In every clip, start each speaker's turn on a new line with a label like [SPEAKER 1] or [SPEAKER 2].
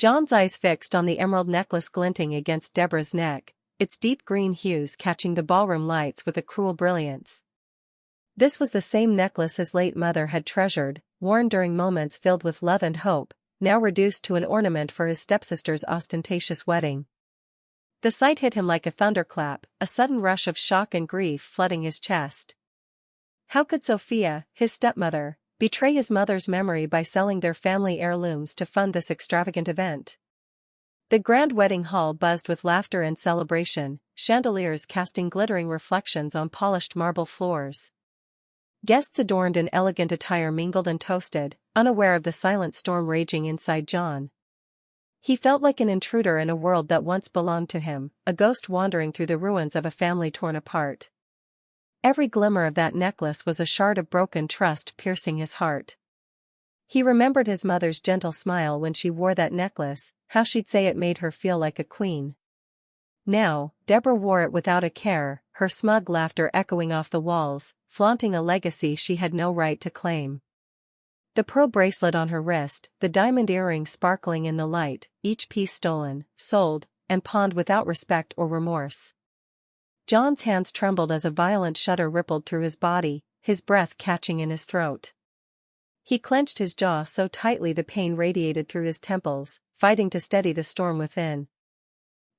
[SPEAKER 1] John's eyes fixed on the emerald necklace glinting against Deborah's neck, its deep green hues catching the ballroom lights with a cruel brilliance. This was the same necklace his late mother had treasured, worn during moments filled with love and hope, now reduced to an ornament for his stepsister's ostentatious wedding. The sight hit him like a thunderclap, a sudden rush of shock and grief flooding his chest. How could Sophia, his stepmother, betray his mother's memory by selling their family heirlooms to fund this extravagant event? The grand wedding hall buzzed with laughter and celebration, chandeliers casting glittering reflections on polished marble floors. Guests adorned in elegant attire mingled and toasted, unaware of the silent storm raging inside John. He felt like an intruder in a world that once belonged to him, a ghost wandering through the ruins of a family torn apart. Every glimmer of that necklace was a shard of broken trust piercing his heart. He remembered his mother's gentle smile when she wore that necklace, how she'd say it made her feel like a queen. Now, Deborah wore it without a care, her smug laughter echoing off the walls, flaunting a legacy she had no right to claim. The pearl bracelet on her wrist, the diamond earring sparkling in the light, each piece stolen, sold, and pawned without respect or remorse. John's hands trembled as a violent shudder rippled through his body, his breath catching in his throat. He clenched his jaw so tightly the pain radiated through his temples, fighting to steady the storm within.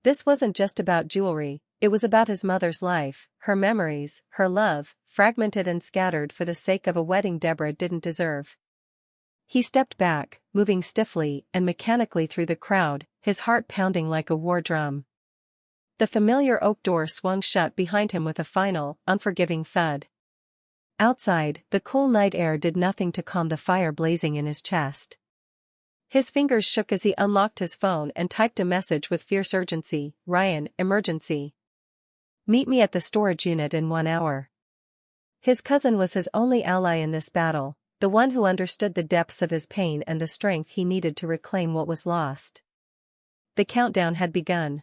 [SPEAKER 1] This wasn't just about jewelry, it was about his mother's life, her memories, her love, fragmented and scattered for the sake of a wedding Deborah didn't deserve. He stepped back, moving stiffly and mechanically through the crowd, his heart pounding like a war drum. The familiar oak door swung shut behind him with a final, unforgiving thud. Outside, the cool night air did nothing to calm the fire blazing in his chest. His fingers shook as he unlocked his phone and typed a message with fierce urgency. "Ryan, emergency. Meet me at the storage unit in 1 hour." His cousin was his only ally in this battle, the one who understood the depths of his pain and the strength he needed to reclaim what was lost. The countdown had begun.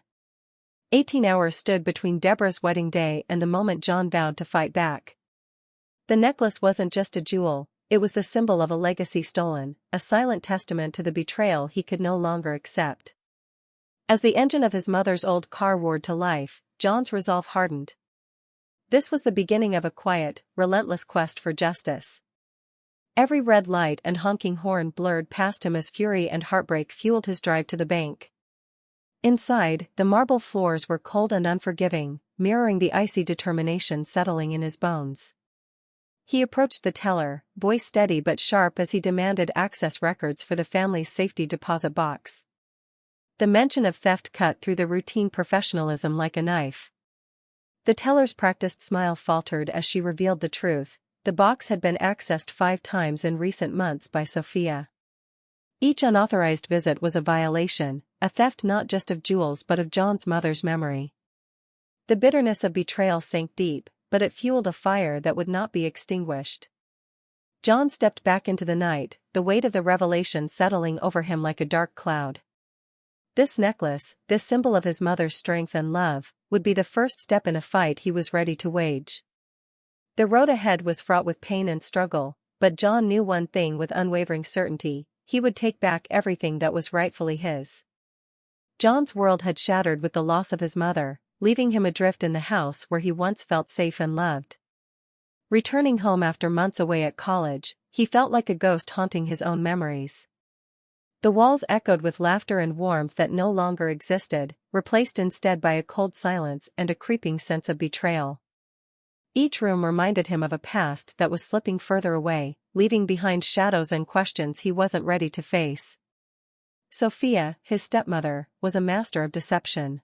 [SPEAKER 1] 18 hours stood between Deborah's wedding day and the moment John vowed to fight back. The necklace wasn't just a jewel, it was the symbol of a legacy stolen, a silent testament to the betrayal he could no longer accept. As the engine of his mother's old car roared to life, John's resolve hardened. This was the beginning of a quiet, relentless quest for justice. Every red light and honking horn blurred past him as fury and heartbreak fueled his drive to the bank. Inside, the marble floors were cold and unforgiving, mirroring the icy determination settling in his bones. He approached the teller, voice steady but sharp as he demanded access records for the family's safety deposit box. The mention of theft cut through the routine professionalism like a knife. The teller's practiced smile faltered as she revealed the truth. The box had been accessed 5 times in recent months by Sophia. Each unauthorized visit was a violation, a theft not just of jewels but of John's mother's memory. The bitterness of betrayal sank deep, but it fueled a fire that would not be extinguished. John stepped back into the night, the weight of the revelation settling over him like a dark cloud. This necklace, this symbol of his mother's strength and love, would be the first step in a fight he was ready to wage. The road ahead was fraught with pain and struggle, but John knew one thing with unwavering certainty: he would take back everything that was rightfully his. John's world had shattered with the loss of his mother, leaving him adrift in the house where he once felt safe and loved. Returning home after months away at college, he felt like a ghost haunting his own memories. The walls echoed with laughter and warmth that no longer existed, replaced instead by a cold silence and a creeping sense of betrayal. Each room reminded him of a past that was slipping further away, leaving behind shadows and questions he wasn't ready to face. Sophia, his stepmother, was a master of deception.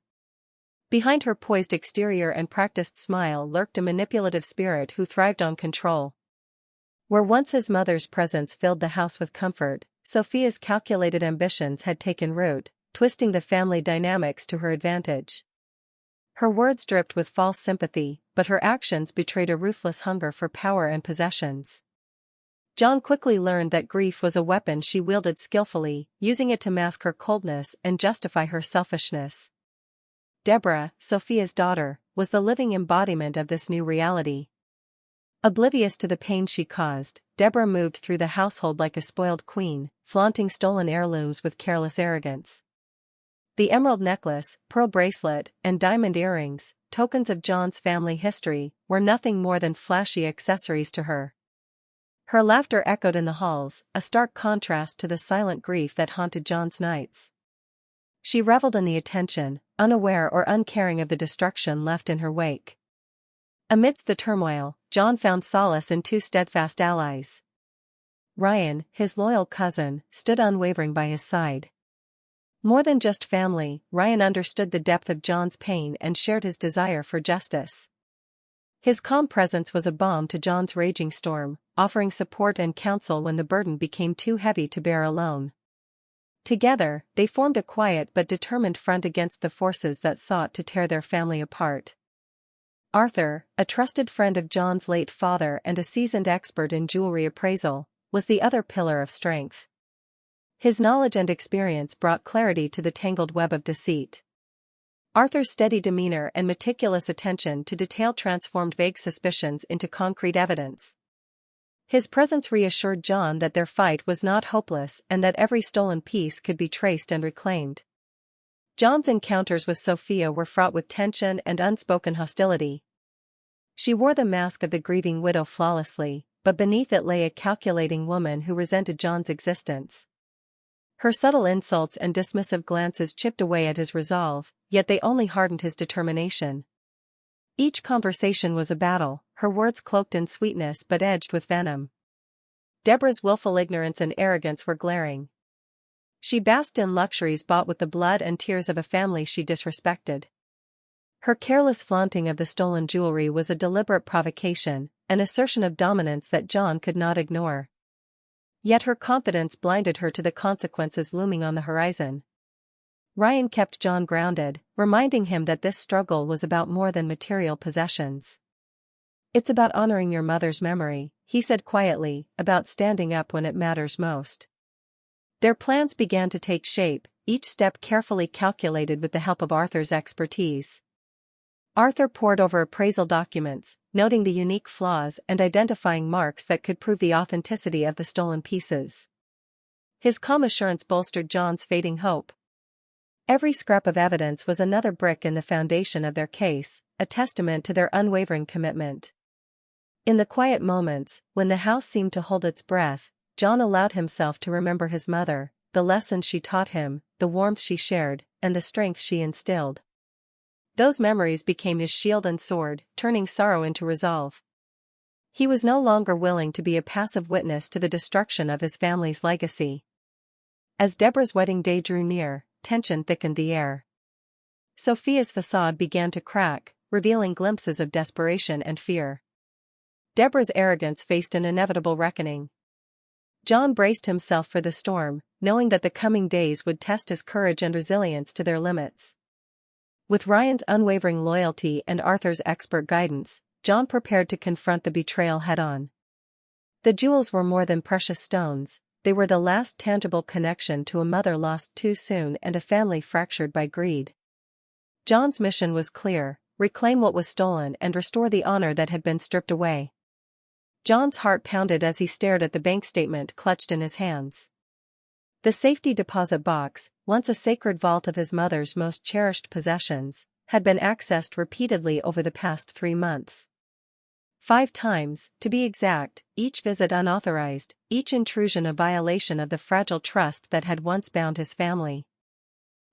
[SPEAKER 1] Behind her poised exterior and practiced smile lurked a manipulative spirit who thrived on control. Where once his mother's presence filled the house with comfort, Sophia's calculated ambitions had taken root, twisting the family dynamics to her advantage. Her words dripped with false sympathy, but her actions betrayed a ruthless hunger for power and possessions. John quickly learned that grief was a weapon she wielded skillfully, using it to mask her coldness and justify her selfishness. Deborah, Sophia's daughter, was the living embodiment of this new reality. Oblivious to the pain she caused, Deborah moved through the household like a spoiled queen, flaunting stolen heirlooms with careless arrogance. The emerald necklace, pearl bracelet, and diamond earrings, tokens of John's family history, were nothing more than flashy accessories to her. Her laughter echoed in the halls, a stark contrast to the silent grief that haunted John's nights. She reveled in the attention, unaware or uncaring of the destruction left in her wake. Amidst the turmoil, John found solace in two steadfast allies. Ryan, his loyal cousin, stood unwavering by his side. More than just family, Ryan understood the depth of John's pain and shared his desire for justice. His calm presence was a balm to John's raging storm, offering support and counsel when the burden became too heavy to bear alone. Together, they formed a quiet but determined front against the forces that sought to tear their family apart. Arthur, a trusted friend of John's late father and a seasoned expert in jewelry appraisal, was the other pillar of strength. His knowledge and experience brought clarity to the tangled web of deceit. Arthur's steady demeanor and meticulous attention to detail transformed vague suspicions into concrete evidence. His presence reassured John that their fight was not hopeless and that every stolen piece could be traced and reclaimed. John's encounters with Sophia were fraught with tension and unspoken hostility. She wore the mask of the grieving widow flawlessly, but beneath it lay a calculating woman who resented John's existence. Her subtle insults and dismissive glances chipped away at his resolve, yet they only hardened his determination. Each conversation was a battle, her words cloaked in sweetness but edged with venom. Deborah's willful ignorance and arrogance were glaring. She basked in luxuries bought with the blood and tears of a family she disrespected. Her careless flaunting of the stolen jewelry was a deliberate provocation, an assertion of dominance that John could not ignore. Yet her confidence blinded her to the consequences looming on the horizon. Ryan kept John grounded, reminding him that this struggle was about more than material possessions. "It's about honoring your mother's memory," he said quietly, "about standing up when it matters most." Their plans began to take shape, each step carefully calculated with the help of Arthur's expertise. Arthur pored over appraisal documents, noting the unique flaws and identifying marks that could prove the authenticity of the stolen pieces. His calm assurance bolstered John's fading hope. Every scrap of evidence was another brick in the foundation of their case, a testament to their unwavering commitment. In the quiet moments, when the house seemed to hold its breath, John allowed himself to remember his mother, the lessons she taught him, the warmth she shared, and the strength she instilled. Those memories became his shield and sword, turning sorrow into resolve. He was no longer willing to be a passive witness to the destruction of his family's legacy. As Deborah's wedding day drew near, tension thickened the air. Sophia's facade began to crack, revealing glimpses of desperation and fear. Deborah's arrogance faced an inevitable reckoning. John braced himself for the storm, knowing that the coming days would test his courage and resilience to their limits. With Ryan's unwavering loyalty and Arthur's expert guidance, John prepared to confront the betrayal head-on. The jewels were more than precious stones, they were the last tangible connection to a mother lost too soon and a family fractured by greed. John's mission was clear: reclaim what was stolen and restore the honor that had been stripped away. John's heart pounded as he stared at the bank statement clutched in his hands. The safety deposit box, once a sacred vault of his mother's most cherished possessions, had been accessed repeatedly over the past 3 months. 5 times, to be exact, each visit unauthorized, each intrusion a violation of the fragile trust that had once bound his family.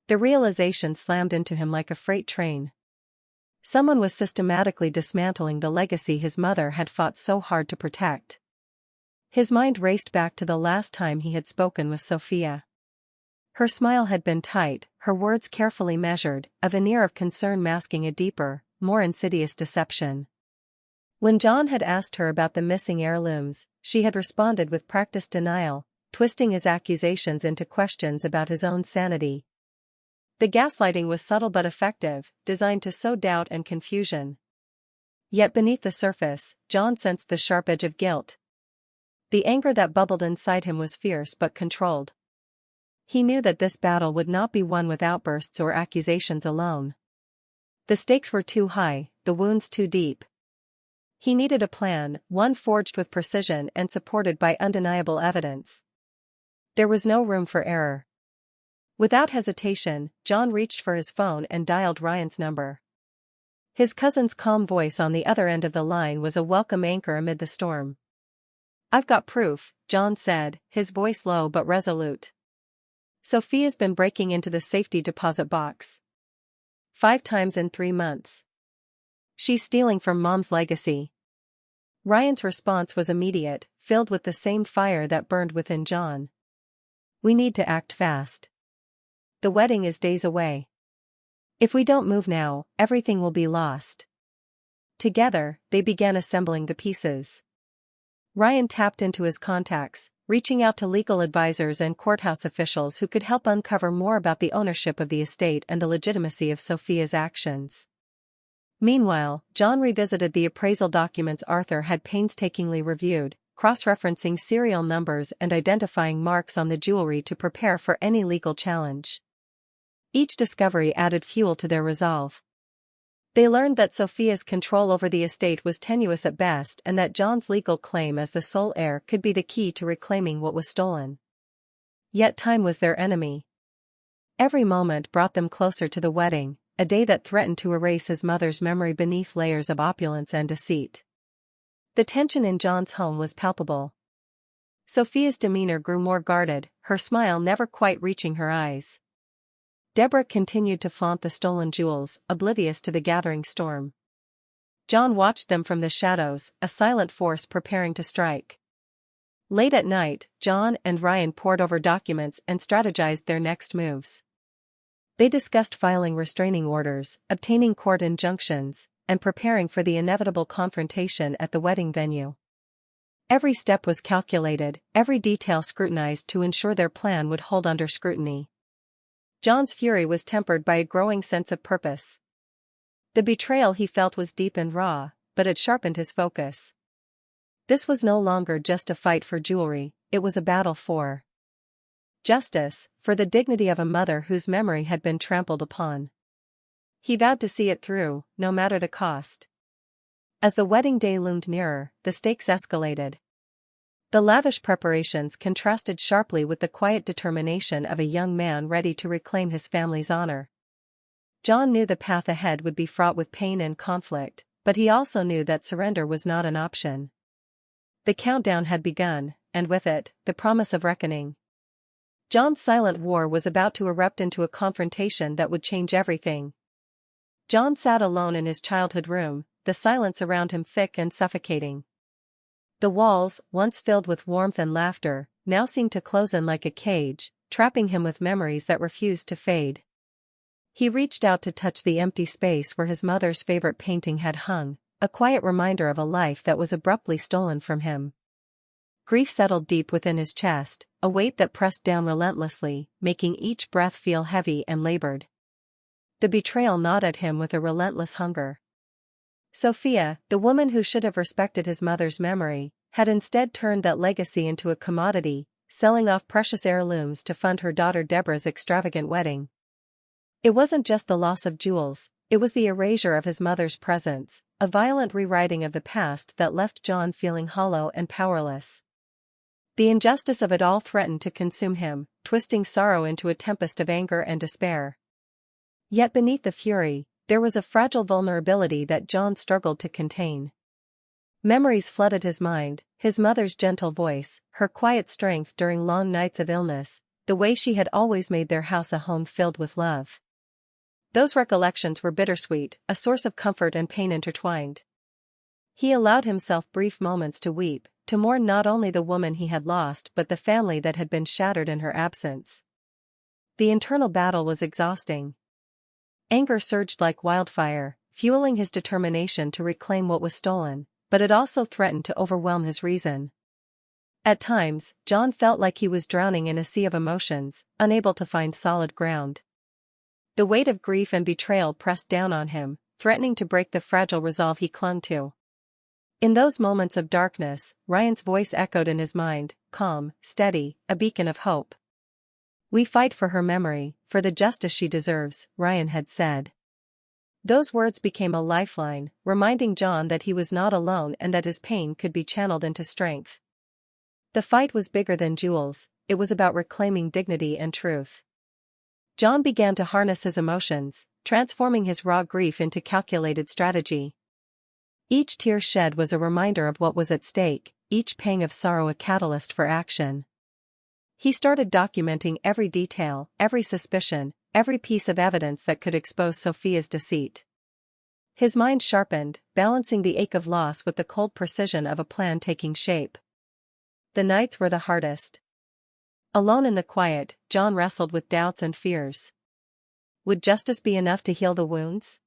[SPEAKER 1] The realization slammed into him like a freight train. Someone was systematically dismantling the legacy his mother had fought so hard to protect. His mind raced back to the last time he had spoken with Sophia. Her smile had been tight, her words carefully measured, a veneer of concern masking a deeper, more insidious deception. When John had asked her about the missing heirlooms, she had responded with practiced denial, twisting his accusations into questions about his own sanity. The gaslighting was subtle but effective, designed to sow doubt and confusion. Yet beneath the surface, John sensed the sharp edge of guilt. The anger that bubbled inside him was fierce but controlled. He knew that this battle would not be won with outbursts or accusations alone. The stakes were too high, the wounds too deep. He needed a plan, one forged with precision and supported by undeniable evidence. There was no room for error. Without hesitation, John reached for his phone and dialed Ryan's number. His cousin's calm voice on the other end of the line was a welcome anchor amid the storm. "I've got proof," John said, his voice low but resolute. "Sophia's been breaking into the safety deposit box 5 times in 3 months. She's stealing from Mom's legacy." Ryan's response was immediate, filled with the same fire that burned within John. "We need to act fast. The wedding is days away. If we don't move now, everything will be lost." Together, they began assembling the pieces. Ryan tapped into his contacts, reaching out to legal advisors and courthouse officials who could help uncover more about the ownership of the estate and the legitimacy of Sophia's actions. Meanwhile, John revisited the appraisal documents Arthur had painstakingly reviewed, cross-referencing serial numbers and identifying marks on the jewelry to prepare for any legal challenge. Each discovery added fuel to their resolve. They learned that Sophia's control over the estate was tenuous at best and that John's legal claim as the sole heir could be the key to reclaiming what was stolen. Yet time was their enemy. Every moment brought them closer to the wedding, a day that threatened to erase his mother's memory beneath layers of opulence and deceit. The tension in John's home was palpable. Sophia's demeanor grew more guarded, her smile never quite reaching her eyes. Deborah continued to flaunt the stolen jewels, oblivious to the gathering storm. John watched them from the shadows, a silent force preparing to strike. Late at night, John and Ryan pored over documents and strategized their next moves. They discussed filing restraining orders, obtaining court injunctions, and preparing for the inevitable confrontation at the wedding venue. Every step was calculated, every detail scrutinized to ensure their plan would hold under scrutiny. John's fury was tempered by a growing sense of purpose. The betrayal he felt was deep and raw, but it sharpened his focus. This was no longer just a fight for jewelry, it was a battle for justice, for the dignity of a mother whose memory had been trampled upon. He vowed to see it through, no matter the cost. As the wedding day loomed nearer, the stakes escalated. The lavish preparations contrasted sharply with the quiet determination of a young man ready to reclaim his family's honor. John knew the path ahead would be fraught with pain and conflict, but he also knew that surrender was not an option. The countdown had begun, and with it, the promise of reckoning. John's silent war was about to erupt into a confrontation that would change everything. John sat alone in his childhood room, the silence around him thick and suffocating. The walls, once filled with warmth and laughter, now seemed to close in like a cage, trapping him with memories that refused to fade. He reached out to touch the empty space where his mother's favorite painting had hung, a quiet reminder of a life that was abruptly stolen from him. Grief settled deep within his chest, a weight that pressed down relentlessly, making each breath feel heavy and labored. The betrayal gnawed at him with a relentless hunger. Sophia, the woman who should have respected his mother's memory, had instead turned that legacy into a commodity, selling off precious heirlooms to fund her daughter Deborah's extravagant wedding. It wasn't just the loss of jewels, it was the erasure of his mother's presence, a violent rewriting of the past that left John feeling hollow and powerless. The injustice of it all threatened to consume him, twisting sorrow into a tempest of anger and despair. Yet beneath the fury, there was a fragile vulnerability that John struggled to contain. Memories flooded his mind, his mother's gentle voice, her quiet strength during long nights of illness, the way she had always made their house a home filled with love. Those recollections were bittersweet, a source of comfort and pain intertwined. He allowed himself brief moments to weep, to mourn not only the woman he had lost but the family that had been shattered in her absence. The internal battle was exhausting. Anger surged like wildfire, fueling his determination to reclaim what was stolen, but it also threatened to overwhelm his reason. At times, John felt like he was drowning in a sea of emotions, unable to find solid ground. The weight of grief and betrayal pressed down on him, threatening to break the fragile resolve he clung to. In those moments of darkness, Ryan's voice echoed in his mind, calm, steady, a beacon of hope. "We fight for her memory, for the justice she deserves," Ryan had said. Those words became a lifeline, reminding John that he was not alone and that his pain could be channeled into strength. The fight was bigger than jewels, it was about reclaiming dignity and truth. John began to harness his emotions, transforming his raw grief into calculated strategy. Each tear shed was a reminder of what was at stake, each pang of sorrow a catalyst for action. He started documenting every detail, every suspicion, every piece of evidence that could expose Sophia's deceit. His mind sharpened, balancing the ache of loss with the cold precision of a plan taking shape. The nights were the hardest. Alone in the quiet, John wrestled with doubts and fears. Would justice be enough to heal the wounds?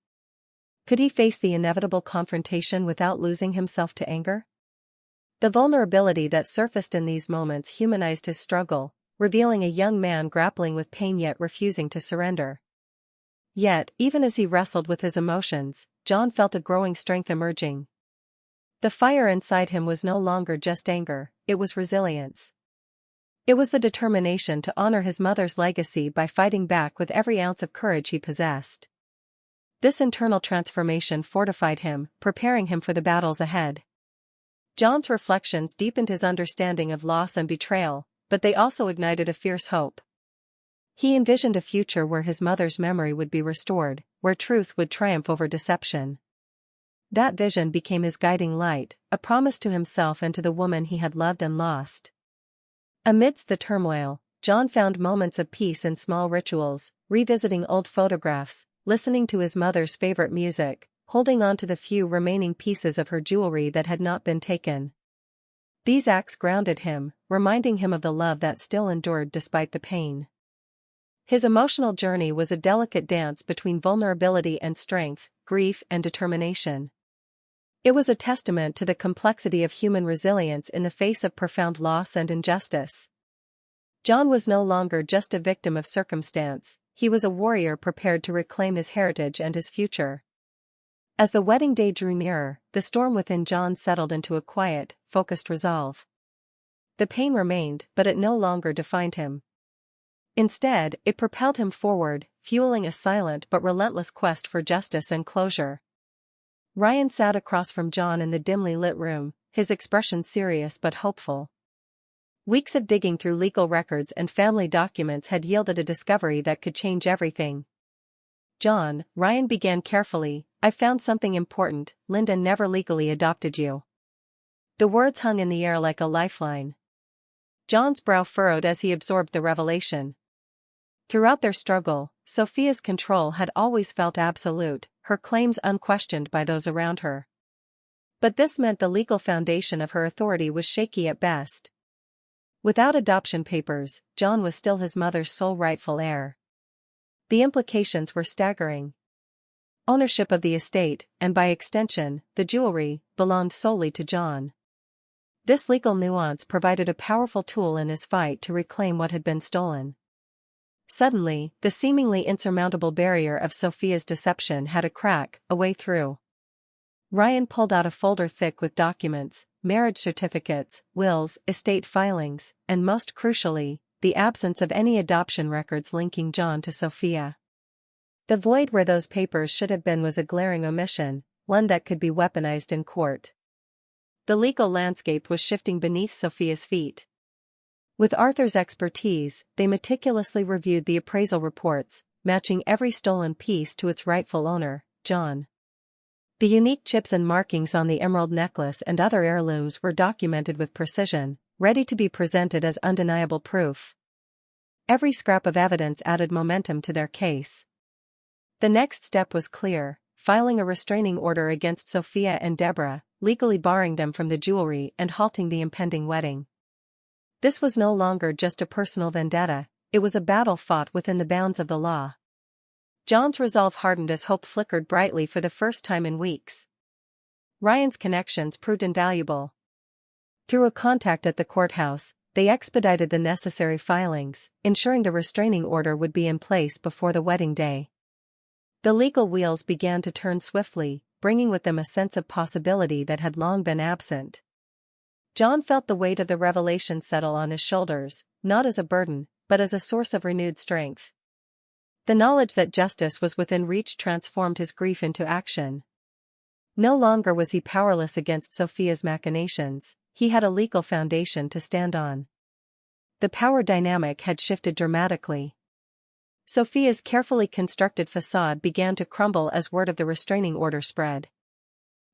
[SPEAKER 1] Could he face the inevitable confrontation without losing himself to anger? The vulnerability that surfaced in these moments humanized his struggle, revealing a young man grappling with pain yet refusing to surrender. Yet, even as he wrestled with his emotions, John felt a growing strength emerging. The fire inside him was no longer just anger, it was resilience. It was the determination to honor his mother's legacy by fighting back with every ounce of courage he possessed. This internal transformation fortified him, preparing him for the battles ahead. John's reflections deepened his understanding of loss and betrayal, but they also ignited a fierce hope. He envisioned a future where his mother's memory would be restored, where truth would triumph over deception. That vision became his guiding light, a promise to himself and to the woman he had loved and lost. Amidst the turmoil, John found moments of peace in small rituals, revisiting old photographs, listening to his mother's favorite music, holding on to the few remaining pieces of her jewelry that had not been taken. These acts grounded him, reminding him of the love that still endured despite the pain. His emotional journey was a delicate dance between vulnerability and strength, grief and determination. It was a testament to the complexity of human resilience in the face of profound loss and injustice. John was no longer just a victim of circumstance, he was a warrior prepared to reclaim his heritage and his future. As the wedding day drew nearer, the storm within John settled into a quiet, focused resolve. The pain remained, but it no longer defined him. Instead, it propelled him forward, fueling a silent but relentless quest for justice and closure. Ryan sat across from John in the dimly lit room, his expression serious but hopeful. Weeks of digging through legal records and family documents had yielded a discovery that could change everything. "John," Ryan began carefully, "I found something important. Linda never legally adopted you." The words hung in the air like a lifeline. John's brow furrowed as he absorbed the revelation. Throughout their struggle, Sophia's control had always felt absolute, her claims unquestioned by those around her. But this meant the legal foundation of her authority was shaky at best. Without adoption papers, John was still his mother's sole rightful heir. The implications were staggering. Ownership of the estate, and by extension, the jewelry, belonged solely to John. This legal nuance provided a powerful tool in his fight to reclaim what had been stolen. Suddenly, the seemingly insurmountable barrier of Sophia's deception had a crack, a way through. Ryan pulled out a folder thick with documents, marriage certificates, wills, estate filings, and most crucially, the absence of any adoption records linking John to Sophia. The void where those papers should have been was a glaring omission, one that could be weaponized in court. The legal landscape was shifting beneath Sophia's feet. With Arthur's expertise, they meticulously reviewed the appraisal reports, matching every stolen piece to its rightful owner, John. The unique chips and markings on the emerald necklace and other heirlooms were documented with precision, ready to be presented as undeniable proof. Every scrap of evidence added momentum to their case. The next step was clear, filing a restraining order against Sophia and Deborah, legally barring them from the jewelry and halting the impending wedding. This was no longer just a personal vendetta, it was a battle fought within the bounds of the law. John's resolve hardened as hope flickered brightly for the first time in weeks. Ryan's connections proved invaluable. Through a contact at the courthouse, they expedited the necessary filings, ensuring the restraining order would be in place before the wedding day. The legal wheels began to turn swiftly, bringing with them a sense of possibility that had long been absent. John felt the weight of the revelation settle on his shoulders, not as a burden, but as a source of renewed strength. The knowledge that justice was within reach transformed his grief into action. No longer was he powerless against Sophia's machinations, he had a legal foundation to stand on. The power dynamic had shifted dramatically. Sophia's carefully constructed facade began to crumble as word of the restraining order spread.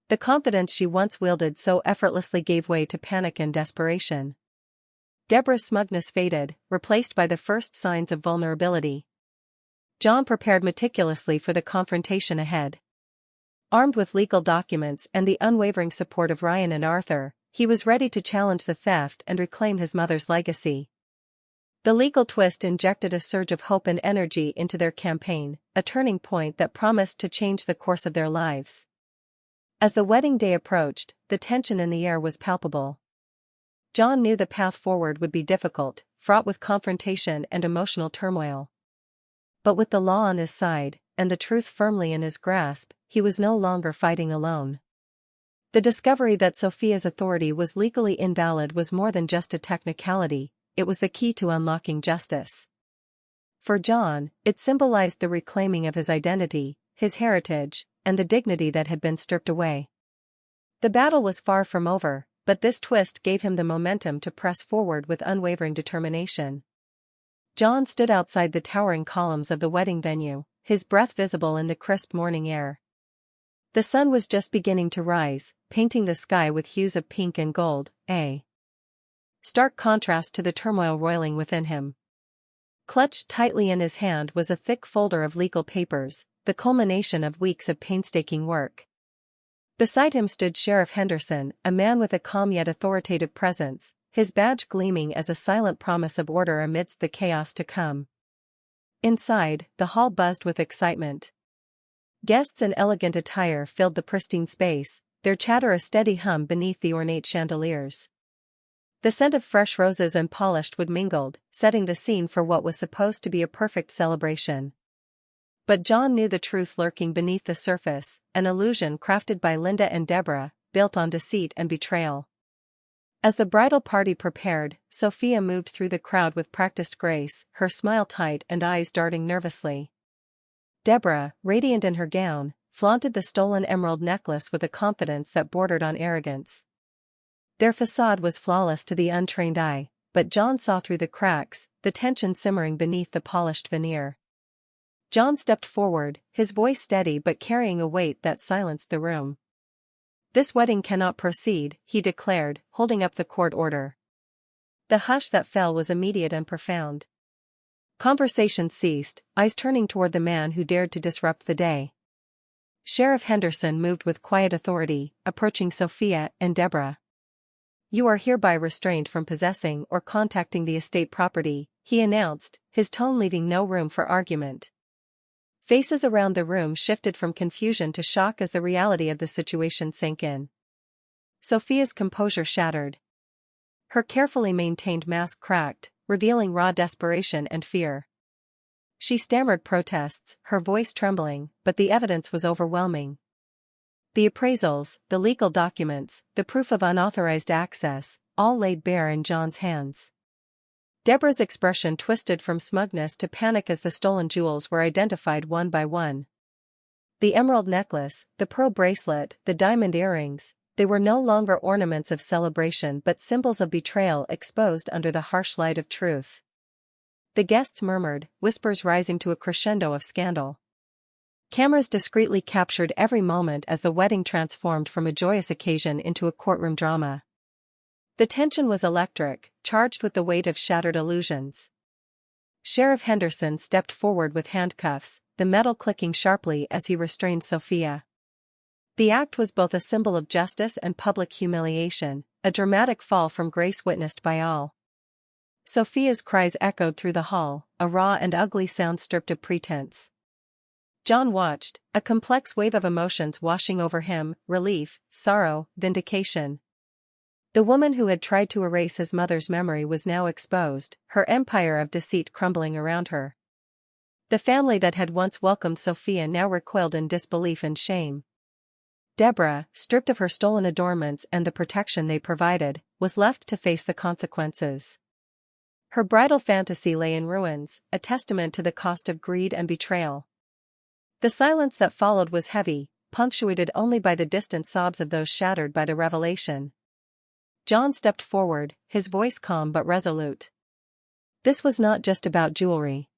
[SPEAKER 1] The confidence she once wielded so effortlessly gave way to panic and desperation. Deborah's smugness faded, replaced by the first signs of vulnerability. John prepared meticulously for the confrontation ahead. Armed with legal documents and the unwavering support of Ryan and Arthur, he was ready to challenge the theft and reclaim his mother's legacy. The legal twist injected a surge of hope and energy into their campaign, a turning point that promised to change the course of their lives. As the wedding day approached, the tension in the air was palpable. John knew the path forward would be difficult, fraught with confrontation and emotional turmoil. But with the law on his side, and the truth firmly in his grasp, he was no longer fighting alone. The discovery that Sophia's authority was legally invalid was more than just a technicality, it was the key to unlocking justice. For John, it symbolized the reclaiming of his identity, his heritage, and the dignity that had been stripped away. The battle was far from over, but this twist gave him the momentum to press forward with unwavering determination. John stood outside the towering columns of the wedding venue, his breath visible in the crisp morning air. The sun was just beginning to rise, painting the sky with hues of pink and gold, a stark contrast to the turmoil roiling within him. Clutched tightly in his hand was a thick folder of legal papers, the culmination of weeks of painstaking work. Beside him stood Sheriff Henderson, a man with a calm yet authoritative presence, his badge gleaming as a silent promise of order amidst the chaos to come. Inside, the hall buzzed with excitement. Guests in elegant attire filled the pristine space, their chatter a steady hum beneath the ornate chandeliers. The scent of fresh roses and polished wood mingled, setting the scene for what was supposed to be a perfect celebration. But John knew the truth lurking beneath the surface, an illusion crafted by Linda and Deborah, built on deceit and betrayal. As the bridal party prepared, Sophia moved through the crowd with practiced grace, her smile tight and eyes darting nervously. Deborah, radiant in her gown, flaunted the stolen emerald necklace with a confidence that bordered on arrogance. Their facade was flawless to the untrained eye, but John saw through the cracks, the tension simmering beneath the polished veneer. John stepped forward, his voice steady but carrying a weight that silenced the room. "This wedding cannot proceed," he declared, holding up the court order. The hush that fell was immediate and profound. Conversation ceased, eyes turning toward the man who dared to disrupt the day. Sheriff Henderson moved with quiet authority, approaching Sophia and Deborah. "You are hereby restrained from possessing or contacting the estate property," he announced, his tone leaving no room for argument. Faces around the room shifted from confusion to shock as the reality of the situation sank in. Sophia's composure shattered. Her carefully maintained mask cracked, revealing raw desperation and fear. She stammered protests, her voice trembling, but the evidence was overwhelming. The appraisals, the legal documents, the proof of unauthorized access, all laid bare in John's hands. Deborah's expression twisted from smugness to panic as the stolen jewels were identified one by one. The emerald necklace, the pearl bracelet, the diamond earrings, they were no longer ornaments of celebration but symbols of betrayal exposed under the harsh light of truth. The guests murmured, whispers rising to a crescendo of scandal. Cameras discreetly captured every moment as the wedding transformed from a joyous occasion into a courtroom drama. The tension was electric, charged with the weight of shattered illusions. Sheriff Henderson stepped forward with handcuffs, the metal clicking sharply as he restrained Sophia. The act was both a symbol of justice and public humiliation, a dramatic fall from grace witnessed by all. Sophia's cries echoed through the hall, a raw and ugly sound stripped of pretense. John watched, a complex wave of emotions washing over him, relief, sorrow, vindication. The woman who had tried to erase his mother's memory was now exposed, her empire of deceit crumbling around her. The family that had once welcomed Sophia now recoiled in disbelief and shame. Deborah, stripped of her stolen adornments and the protection they provided, was left to face the consequences. Her bridal fantasy lay in ruins, a testament to the cost of greed and betrayal. The silence that followed was heavy, punctuated only by the distant sobs of those shattered by the revelation. John stepped forward, his voice calm but resolute. This was not just about jewelry.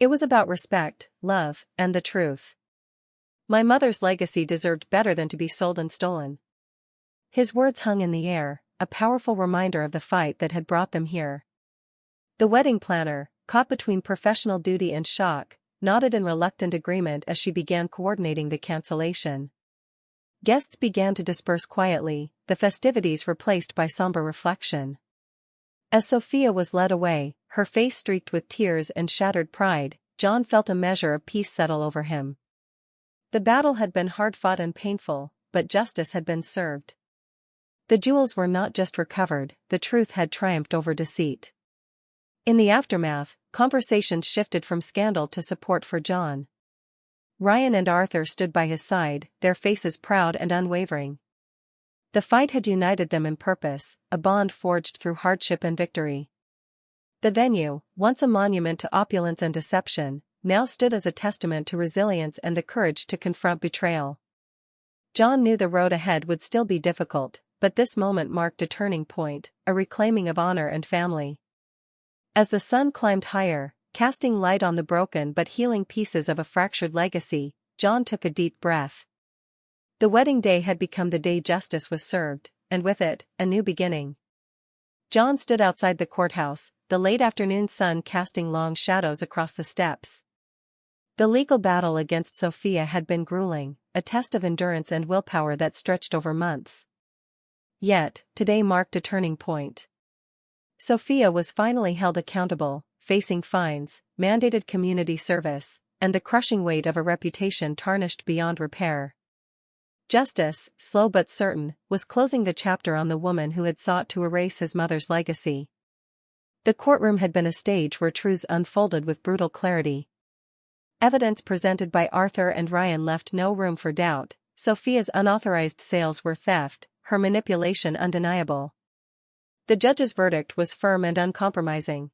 [SPEAKER 1] It was about respect, love, and the truth. My mother's legacy deserved better than to be sold and stolen. His words hung in the air, a powerful reminder of the fight that had brought them here. The wedding planner, caught between professional duty and shock, nodded in reluctant agreement as she began coordinating the cancellation. Guests began to disperse quietly, the festivities replaced by somber reflection. As Sophia was led away, her face streaked with tears and shattered pride, John felt a measure of peace settle over him. The battle had been hard-fought and painful, but justice had been served. The jewels were not just recovered, the truth had triumphed over deceit. In the aftermath, conversations shifted from scandal to support for John. Ryan and Arthur stood by his side, their faces proud and unwavering. The fight had united them in purpose, a bond forged through hardship and victory. The venue, once a monument to opulence and deception, now stood as a testament to resilience and the courage to confront betrayal. John knew the road ahead would still be difficult, but this moment marked a turning point, a reclaiming of honor and family. As the sun climbed higher, casting light on the broken but healing pieces of a fractured legacy, John took a deep breath. The wedding day had become the day justice was served, and with it, a new beginning. John stood outside the courthouse, the late afternoon sun casting long shadows across the steps. The legal battle against Sophia had been grueling, a test of endurance and willpower that stretched over months. Yet, today marked a turning point. Sophia was finally held accountable, facing fines, mandated community service, and the crushing weight of a reputation tarnished beyond repair. Justice, slow but certain, was closing the chapter on the woman who had sought to erase his mother's legacy. The courtroom had been a stage where truths unfolded with brutal clarity. Evidence presented by Arthur and Ryan left no room for doubt. Sophia's unauthorized sales were theft, her manipulation undeniable. The judge's verdict was firm and uncompromising.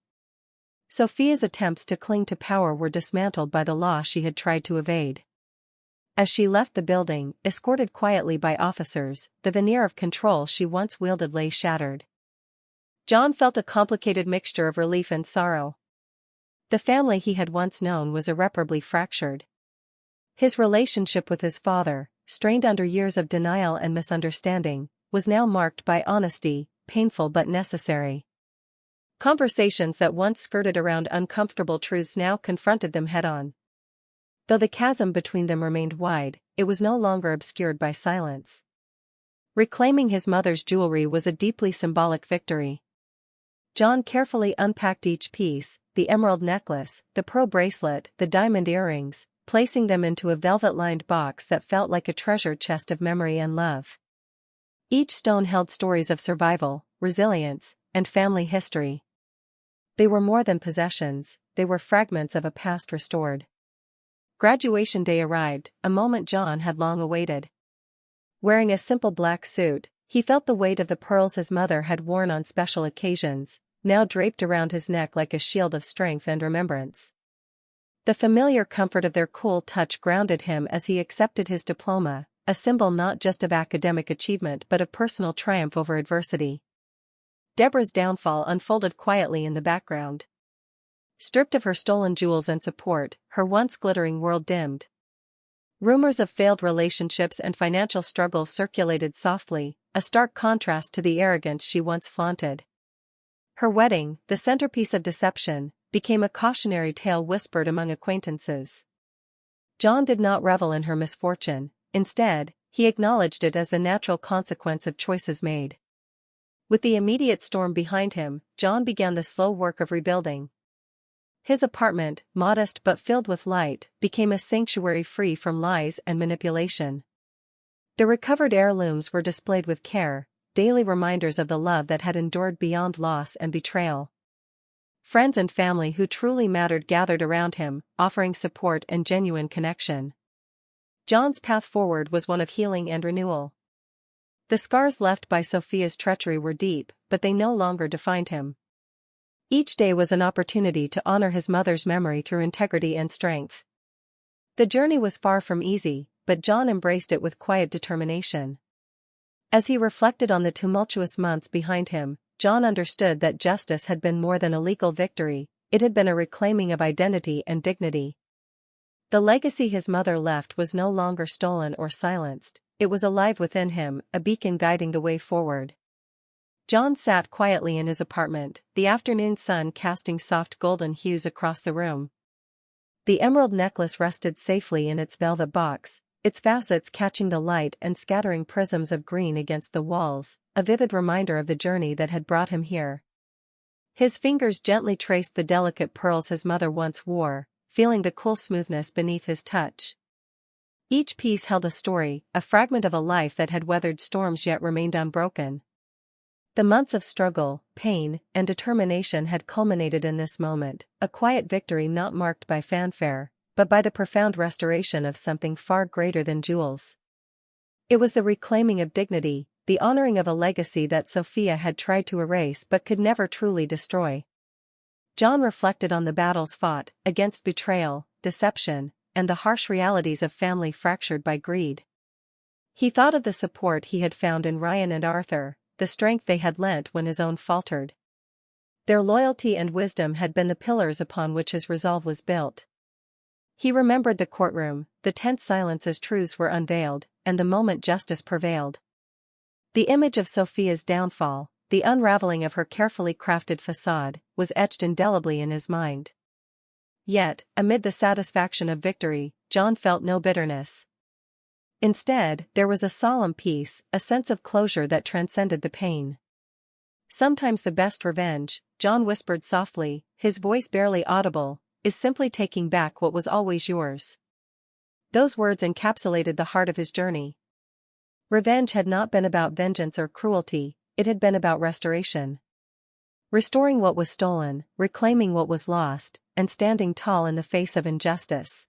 [SPEAKER 1] Sophia's attempts to cling to power were dismantled by the law she had tried to evade. As she left the building, escorted quietly by officers, the veneer of control she once wielded lay shattered. John felt a complicated mixture of relief and sorrow. The family he had once known was irreparably fractured. His relationship with his father, strained under years of denial and misunderstanding, was now marked by honesty, painful but necessary. Conversations that once skirted around uncomfortable truths now confronted them head-on. Though the chasm between them remained wide, it was no longer obscured by silence. Reclaiming his mother's jewelry was a deeply symbolic victory. John carefully unpacked each piece, the emerald necklace, the pearl bracelet, the diamond earrings, placing them into a velvet-lined box that felt like a treasure chest of memory and love. Each stone held stories of survival, resilience, and family history. They were more than possessions, they were fragments of a past restored. Graduation day arrived, a moment John had long awaited. Wearing a simple black suit, he felt the weight of the pearls his mother had worn on special occasions, now draped around his neck like a shield of strength and remembrance. The familiar comfort of their cool touch grounded him as he accepted his diploma, a symbol not just of academic achievement but of personal triumph over adversity. Deborah's downfall unfolded quietly in the background. Stripped of her stolen jewels and support, her once glittering world dimmed. Rumors of failed relationships and financial struggles circulated softly, a stark contrast to the arrogance she once flaunted. Her wedding, the centerpiece of deception, became a cautionary tale whispered among acquaintances. John did not revel in her misfortune. Instead, he acknowledged it as the natural consequence of choices made. With the immediate storm behind him, John began the slow work of rebuilding. His apartment, modest but filled with light, became a sanctuary free from lies and manipulation. The recovered heirlooms were displayed with care, daily reminders of the love that had endured beyond loss and betrayal. Friends and family who truly mattered gathered around him, offering support and genuine connection. John's path forward was one of healing and renewal. The scars left by Sophia's treachery were deep, but they no longer defined him. Each day was an opportunity to honor his mother's memory through integrity and strength. The journey was far from easy, but John embraced it with quiet determination. As he reflected on the tumultuous months behind him, John understood that justice had been more than a legal victory, it had been a reclaiming of identity and dignity. The legacy his mother left was no longer stolen or silenced, it was alive within him, a beacon guiding the way forward. John sat quietly in his apartment, the afternoon sun casting soft golden hues across the room. The emerald necklace rested safely in its velvet box, its facets catching the light and scattering prisms of green against the walls, a vivid reminder of the journey that had brought him here. His fingers gently traced the delicate pearls his mother once wore, feeling the cool smoothness beneath his touch. Each piece held a story, a fragment of a life that had weathered storms yet remained unbroken. The months of struggle, pain, and determination had culminated in this moment, a quiet victory not marked by fanfare, but by the profound restoration of something far greater than jewels. It was the reclaiming of dignity, the honoring of a legacy that Sophia had tried to erase but could never truly destroy. John reflected on the battles fought, against betrayal, deception, and the harsh realities of family fractured by greed. He thought of the support he had found in Ryan and Arthur, the strength they had lent when his own faltered. Their loyalty and wisdom had been the pillars upon which his resolve was built. He remembered the courtroom, the tense silence as truths were unveiled, and the moment justice prevailed. The image of Sophia's downfall, the unraveling of her carefully crafted facade, was etched indelibly in his mind. Yet, amid the satisfaction of victory, John felt no bitterness. Instead, there was a solemn peace, a sense of closure that transcended the pain. Sometimes the best revenge, John whispered softly, his voice barely audible, is simply taking back what was always yours. Those words encapsulated the heart of his journey. Revenge had not been about vengeance or cruelty, it had been about restoration. Restoring what was stolen, reclaiming what was lost, and standing tall in the face of injustice.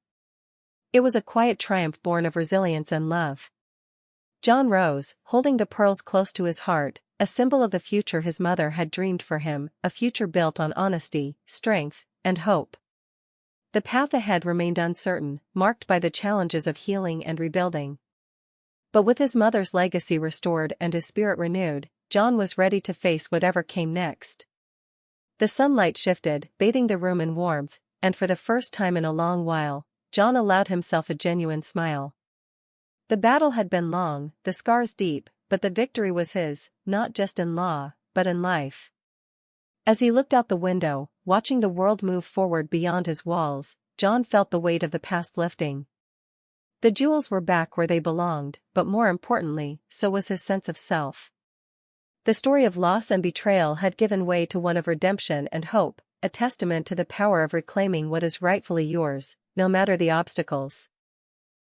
[SPEAKER 1] It was a quiet triumph born of resilience and love. John rose, holding the pearls close to his heart, a symbol of the future his mother had dreamed for him, a future built on honesty, strength, and hope. The path ahead remained uncertain, marked by the challenges of healing and rebuilding. But with his mother's legacy restored and his spirit renewed, John was ready to face whatever came next. The sunlight shifted, bathing the room in warmth, and for the first time in a long while, John allowed himself a genuine smile. The battle had been long, the scars deep, but the victory was his, not just in law, but in life. As he looked out the window, watching the world move forward beyond his walls, John felt the weight of the past lifting. The jewels were back where they belonged, but more importantly, so was his sense of self. The story of loss and betrayal had given way to one of redemption and hope, a testament to the power of reclaiming what is rightfully yours, no matter the obstacles.